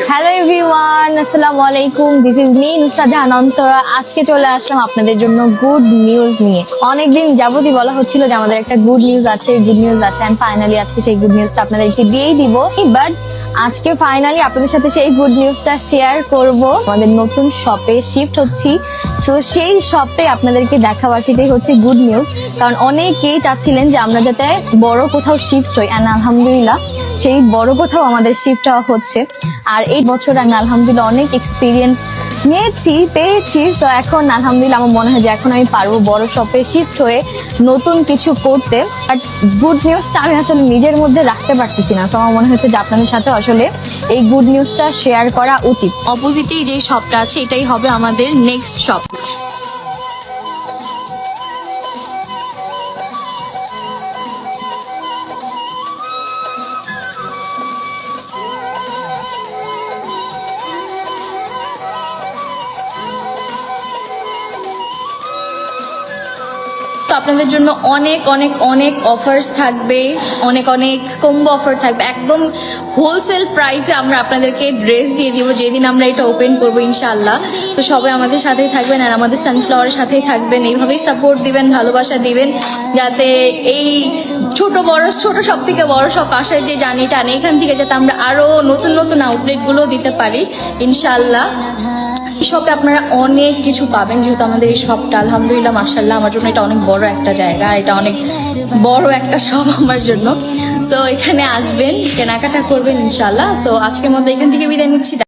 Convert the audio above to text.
Hello everyone, আসসালামু আলাইকুম। This is me Nusrat Jahan Antara. আজকে চলে আসলাম আপনাদের জন্য গুড নিউজ নিয়ে। অনেকদিন যাবতই বলা হচ্ছিল যে আমাদের একটা গুড নিউজ আছে, এন্ড ফাইনালি আজকে সেই গুড নিউজটা আপনাদেরকে দিয়েই দিব। বাট আজকে ফাইনালি আপনাদের সাথে সেই গুড নিউজটা শেয়ার করব। আমাদের নতুন শপে শিফট হচ্ছি, সো সেই শপে আপনাদেরকে দেখাবার, সেটাই হচ্ছে গুড নিউজ। কারণ অনেকেই চাচ্ছিলেন যে আমরা যাতে বড় কোথাও শিফট হই, অ্যান্ড আলহামদুলিল্লাহ সেই বড় কোথাও আমাদের শিফট হওয়া হচ্ছে। আর এই বছর আমি আলহামদুলিল্লাহ অনেক এক্সপিরিয়েন্স পেয়েছি। তো এখন আলহামদুলিল্লাহ আমার মনে হয় যে এখন আমি পারবো বড় শপে শিফট হয়ে নতুন কিছু করতে। বাট গুড নিউজটা আমি আসলে নিজের মধ্যে রাখতে পারতেছি না, তো আমার মনে হচ্ছে যে আপনাদের সাথে আসলে এই গুড নিউজটা শেয়ার করা উচিত। অপোজিটেই যে শপটা আছে এটাই হবে আমাদের নেক্সট শপ। তো আপনাদের জন্য অনেক অনেক অনেক অফার্স থাকবে, অনেক অনেক কম্বো অফার থাকবে। একদম হোলসেল প্রাইসে আমরা আপনাদেরকে ড্রেস দিয়ে দিব যেদিন আমরা এটা ওপেন করবো ইনশাআল্লাহ। তো সবাই আমাদের সাথেই থাকবেন আর আমাদের সানফ্লাওয়ারের সাথেই থাকবেন। এইভাবেই সাপোর্ট দিবেন, ভালোবাসা দিবেন, যাতে এই ছোট সব থেকে বড় সব আসার যে জার্নিটা আনে, এখান থেকে যাতে আমরা আরো নতুন নতুন আউটলেটগুলো দিতে পারি ইনশাআল্লাহ। শপে আপনারা অনেক কিছু পাবেন, যেহেতু আমাদের এই শপটা আলহামদুলিল্লাহ মাশাআল্লাহ আমার জন্য এটা অনেক বড় একটা জায়গা, এটা অনেক বড় একটা শপ আমার জন্য। সো এখানে আসবেন, কেনাকাটা করবেন ইনশাআল্লাহ। সো আজকের মধ্যে এখান থেকে বিদায় নিচ্ছি।